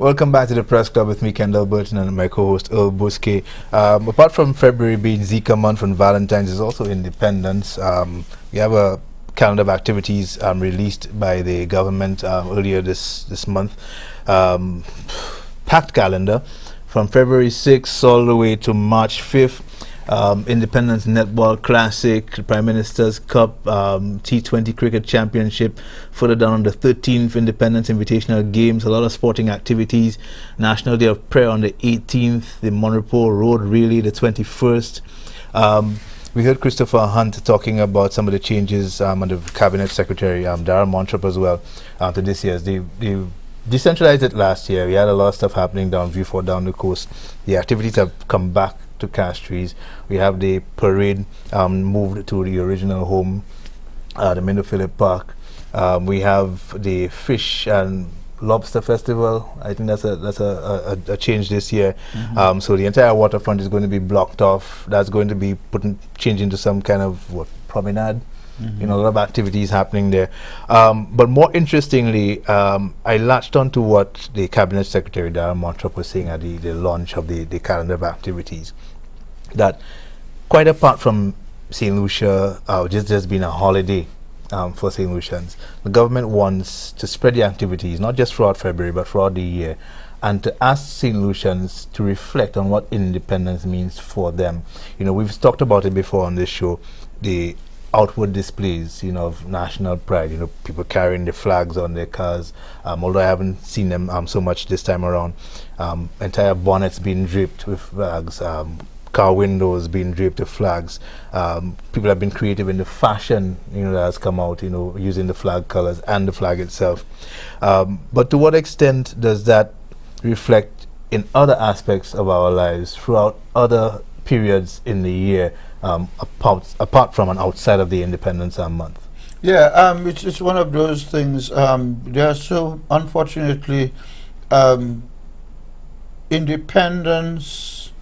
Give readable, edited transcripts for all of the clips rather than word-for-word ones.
Welcome back to the Press Club with me, Kendall Burton, and my co-host Earl Buske. Apart from February being Zika month and Valentine's is also Independence, we have a calendar of activities released by the government earlier this month. Packed calendar from February 6th all the way to March 5th. Independence Netball Classic, Prime Minister's Cup, T20 Cricket Championship, further down on the 13th, Independence Invitational Games, a lot of sporting activities, National Day of Prayer on the 18th, the Monrepo Road Relay the 21st. We heard Christopher Hunt talking about some of the changes under Cabinet Secretary Darrell Monthrop as well to this year's. They decentralized it last year. We had a lot of stuff happening down Vieux-Fort, down the coast. The activities have come back to Castries. We have the parade moved to the original home, the Mindo Phillip Park. We have the Fish and Lobster Festival. I think that's a change this year. So the entire waterfront is going to be blocked off. That's going to be changed into some kind of promenade. You know, a lot of activities happening there. But more interestingly, I latched on to what the Cabinet Secretary Darrell Monthrop was saying at the launch of the calendar of activities, that quite apart from St. Lucia just being a holiday for St. Lucians, the government wants to spread the activities, not just throughout February, but throughout the year, and to ask St. Lucians to reflect on what independence means for them. You know, we've talked about it before on this show, the outward displays, you know, of national pride, you know, people carrying the flags on their cars, although I haven't seen them so much this time around. Entire bonnets being draped with flags, car windows being draped with flags. People have been creative in the fashion, you know, that has come out, you know, using the flag colors and the flag itself. But to what extent does that reflect in other aspects of our lives throughout other periods in the year, apart from and outside of the Independence Month? Yeah, it's one of those things. There are so, unfortunately, independence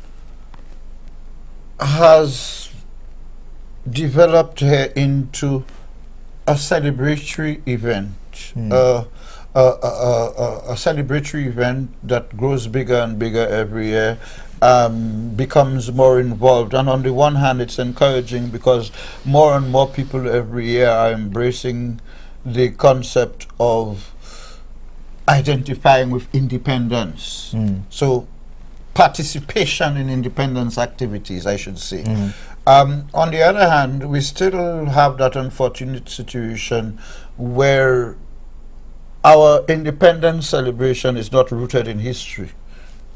has developed here into a celebratory event, a celebratory event that grows bigger and bigger every year, becomes more involved. And on the one hand, it's encouraging because more and more people every year are embracing the concept of identifying with independence. So participation in independence activities, I should say. On the other hand, we still have that unfortunate situation where our independence celebration is not rooted in history.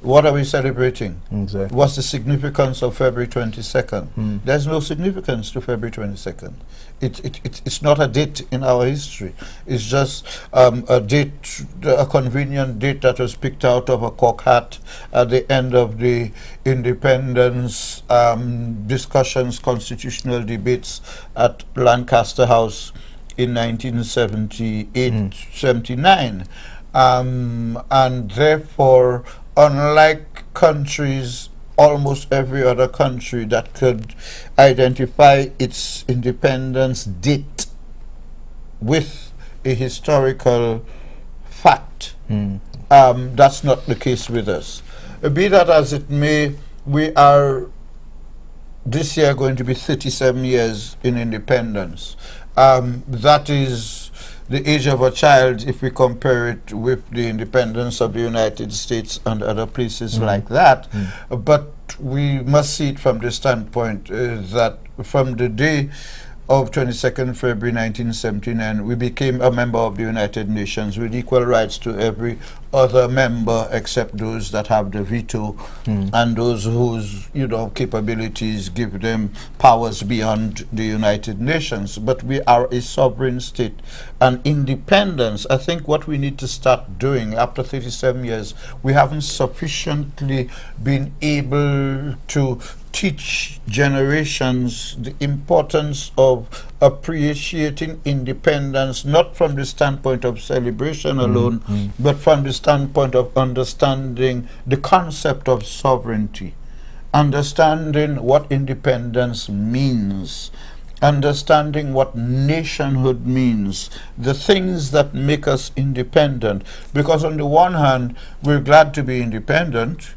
What are we celebrating? Exactly. What's the significance of February 22nd? There's no significance to February 22nd. It's not a date in our history. It's just a date, a convenient date that was picked out of a cocked hat at the end of the independence discussions, constitutional debates at Lancaster House in 1978-79. And therefore, unlike countries, almost every other country that could identify its independence date with a historical fact, that's not the case with us. Be that as it may, we are this year going to be 37 years in independence. That is the age of a child if we compare it with the independence of the United States and other places like that. But we must see it from the standpoint that from the day of 22nd February 1979, we became a member of the United Nations with equal rights to every other member except those that have the veto and those whose, you know, capabilities give them powers beyond the United Nations. But we are a sovereign state. And independence, I think what we need to start doing after 37 years, we haven't sufficiently been able to teach generations the importance of appreciating independence, not from the standpoint of celebration alone, but from the standpoint of understanding the concept of sovereignty, understanding what independence means, understanding what nationhood means, the things that make us independent. Because on the one hand, we're glad to be independent,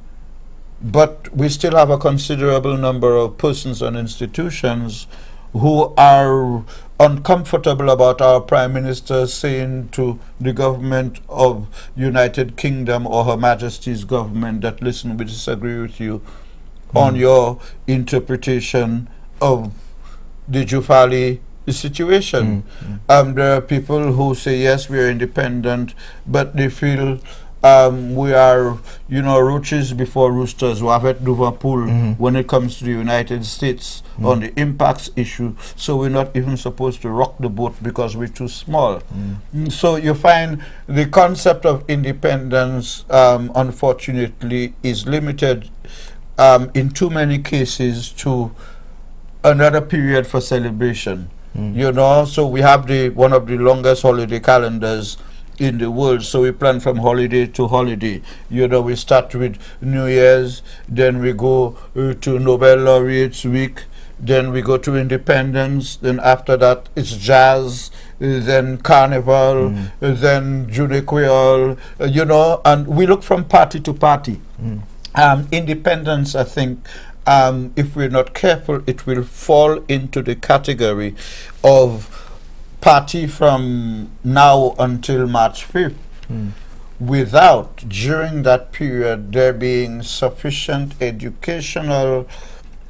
but we still have a considerable number of persons and institutions who are uncomfortable about our Prime Minister saying to the government of United Kingdom or Her Majesty's government that, listen, we disagree with you on your interpretation of the Jufali situation. There are people who say, yes, we are independent, but they feel we are, roaches before roosters, wavet Liverpool when it comes to the United States on the impacts issue. So we're not even supposed to rock the boat because we're too small. So you find the concept of independence, unfortunately, is limited in too many cases to another period for celebration. So we have one of the longest holiday calendars in the world, so we plan from holiday to holiday. We start with New Year's, then we go to Nobel Laureates Week, then we go to Independence, then after that it's jazz, then Carnival, then Jude Creole, and we look from party to party. Independence, I think, if we're not careful, it will fall into the category of party from now until March 5th, without, during that period, there being sufficient educational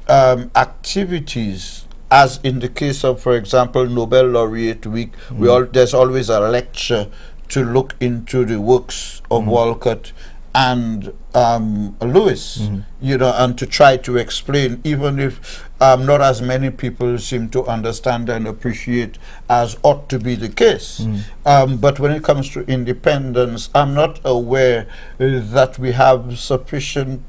activities, as in the case of, for example, Nobel Laureate Week. There's always a lecture to look into the works of Walcott and Lewis, and to try to explain, even if not as many people seem to understand and appreciate as ought to be the case. But when it comes to independence, I'm not aware that we have sufficient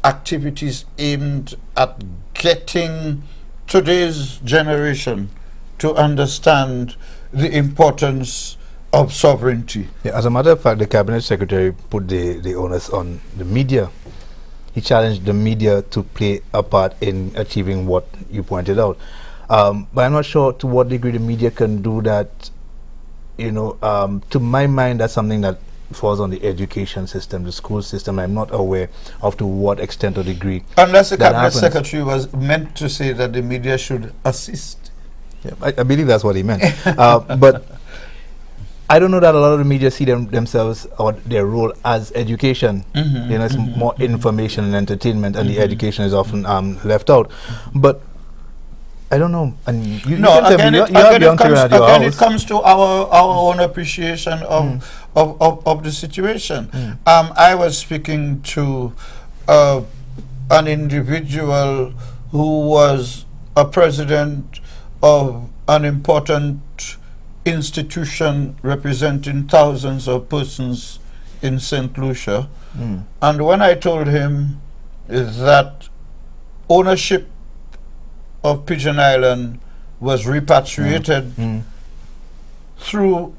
activities aimed at getting today's generation to understand the importance of sovereignty. Yeah, as a matter of fact, the Cabinet Secretary put the onus on the media. He challenged the media to play a part in achieving what you pointed out. But I'm not sure to what degree the media can do that. To my mind, that's something that falls on the education system, the school system. I'm not aware of to what extent or degree. Unless the Cabinet Secretary was meant to say that the media should assist. Yeah, I believe that's what he meant. But I don't know that a lot of the media see themselves or their role as education. It's more information and entertainment, and the education is often left out. But I don't know. And it comes to our own appreciation of the situation. I was speaking to an individual who was a president of an important institution representing thousands of persons in St. Lucia. And when I told him that ownership of Pigeon Island was repatriated through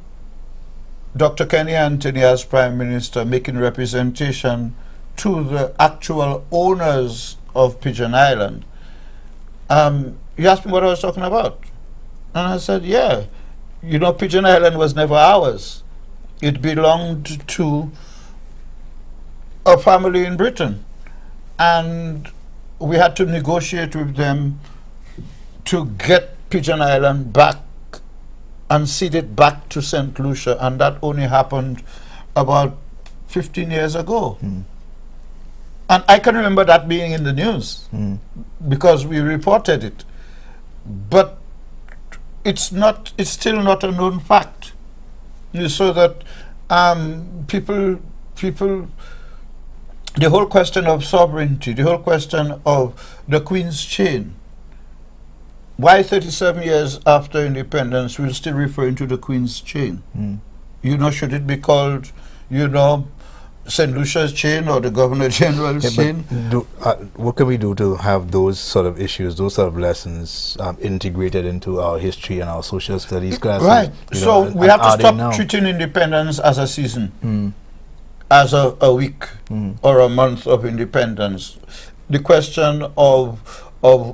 Dr. Kenny Anthony as Prime Minister, making representation to the actual owners of Pigeon Island, he asked me what I was talking about. And I said, yeah, Pigeon Island was never ours. It belonged to a family in Britain. And we had to negotiate with them to get Pigeon Island back and cede it back to St. Lucia. And that only happened about 15 years ago. And I can remember that being in the news because we reported it. But it's still not a known fact. So that people, the whole question of sovereignty, the whole question of the Queen's chain, why 37 years after independence we're still referring to the Queen's chain? Should it be called, St. Lucia's chain or the Governor General's chain? What can we do to have those sort of issues, those sort of lessons integrated into our history and our social studies classes? Right. So we have to stop treating independence as a season, as a week or a month of independence. The question of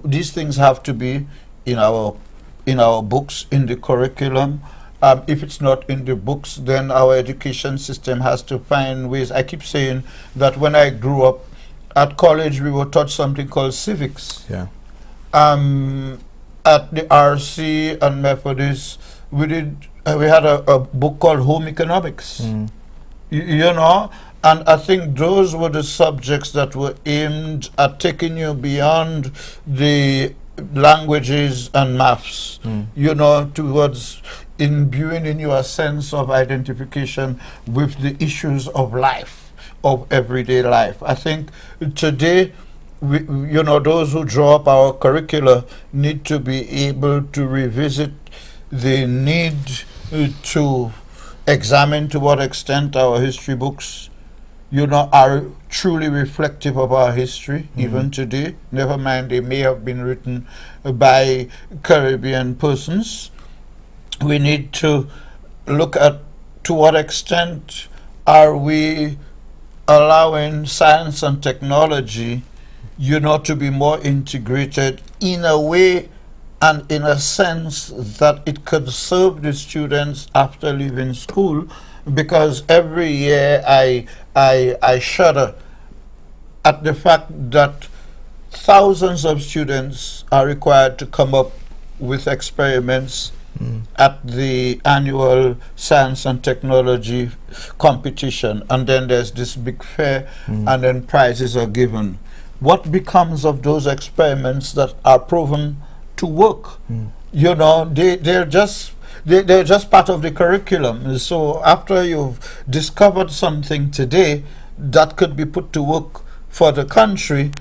these things have to be in our in our books, in the curriculum. If it's not in the books, then our education system has to find ways. I keep saying that when I grew up at college, we were taught something called civics. Yeah. At the RC and Methodist, we had a book called Home Economics. You know, and I think those were the subjects that were aimed at taking you beyond the languages and maths, you know, towards imbuing in you a sense of identification with the issues of life, of everyday life. I think today, you know, those who draw up our curricula need to be able to revisit the need to examine to what extent our history books, you know, are truly reflective of our history, even today. Never mind, they may have been written by Caribbean persons. We need to look at to what extent are we allowing science and technology, you know, to be more integrated in a way and in a sense that it could serve the students after leaving school. Because every year I shudder at the fact that thousands of students are required to come up with experiments at the annual science and technology competition, and then there's this big fair, and then prizes are given. What becomes of those experiments that are proven to work? You know, they're just part of the curriculum. So after you've discovered something today that could be put to work for the country,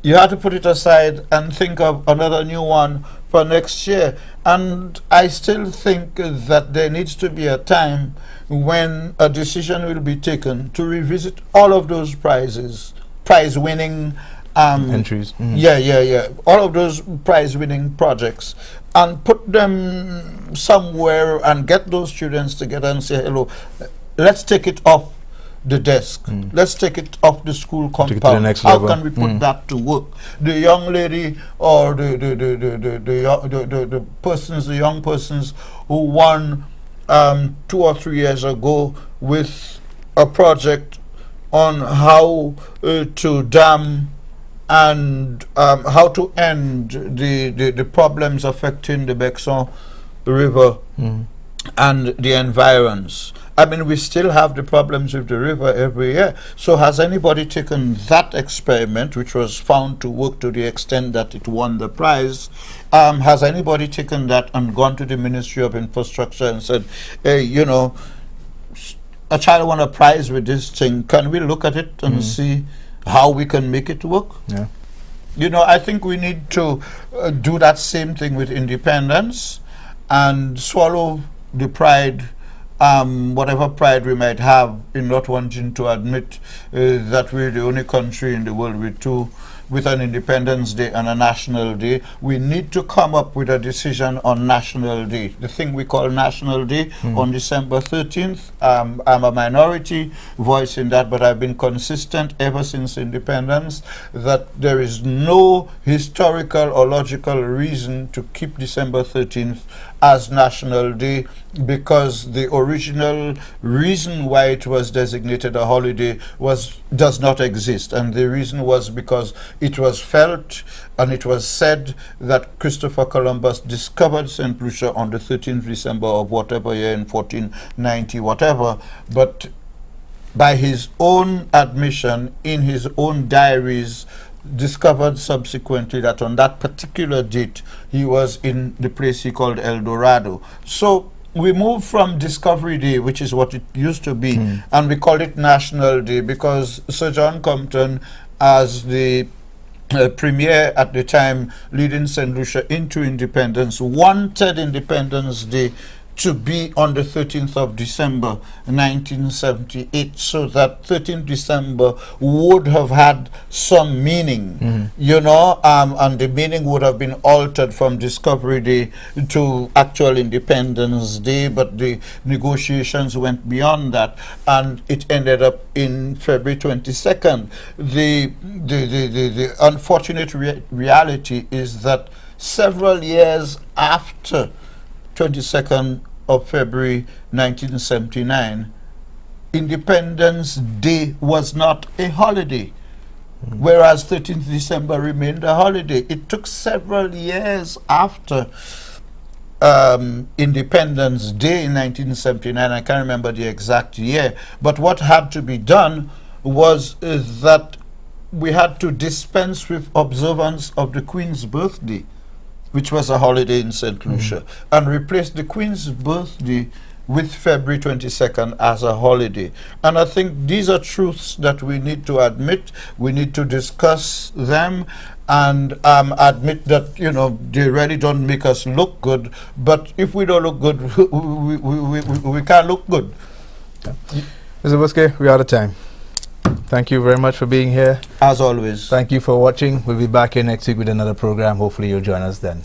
you have to put it aside and think of another new one for next year. And I still think that there needs to be a time when a decision will be taken to revisit all of those prize-winning entries. All of those prize-winning projects, and put them somewhere and get those students together and say, hello, let's take it off the desk. Let's take it off the school compound. How can we put that to work? The young lady or the young persons who won 2 or 3 years ago with a project on how to dam and how to end the problems affecting the Bexon River and the environs. I mean, we still have the problems with the river every year. So has anybody taken that experiment, which was found to work to the extent that it won the prize? Has anybody taken that and gone to the Ministry of Infrastructure and said, hey, you know, a child won a prize with this thing. Can we look at it and see how we can make it work? Yeah. You know, I think we need to do that same thing with independence and swallow the pride, whatever pride we might have in not wanting to admit that we're the only country in the world with an Independence Day and a National Day. We need to come up with a decision on National Day, the thing we call National Day on December 13th. I'm a minority voice in that, but I've been consistent ever since independence that there is no historical or logical reason to keep December 13th as National Day, because the original reason why it was designated a holiday does not exist, and the reason was because it was felt and it was said that Christopher Columbus discovered St. Lucia on the 13th December of whatever year in 1490 whatever, but by his own admission in his own diaries discovered subsequently that on that particular date he was in the place he called El Dorado. So we moved from Discovery Day, which is what it used to be, and we called it National Day because Sir John Compton, as the premier at the time leading St. Lucia into independence, wanted Independence Day to be on the 13th of December 1978, so that 13th December would have had some meaning, you know, and the meaning would have been altered from Discovery Day to actual Independence Day, but the negotiations went beyond that, and it ended up in February 22nd. The unfortunate reality is that several years after 22nd of February 1979, Independence Day was not a holiday, whereas 13th December remained a holiday. It took several years after Independence Day in 1979, I can't remember the exact year, but what had to be done was that we had to dispense with observance of the Queen's birthday, which was a holiday in St. Lucia, and replace the Queen's birthday with February 22nd as a holiday. And I think these are truths that we need to admit, we need to discuss them, and admit that, you know, they really don't make us look good, but if we don't look good, we can't look good. Mr. Buske, we're out of time. Thank you very much for being here. As always. Thank you for watching. We'll be back here next week with another program. Hopefully you'll join us then.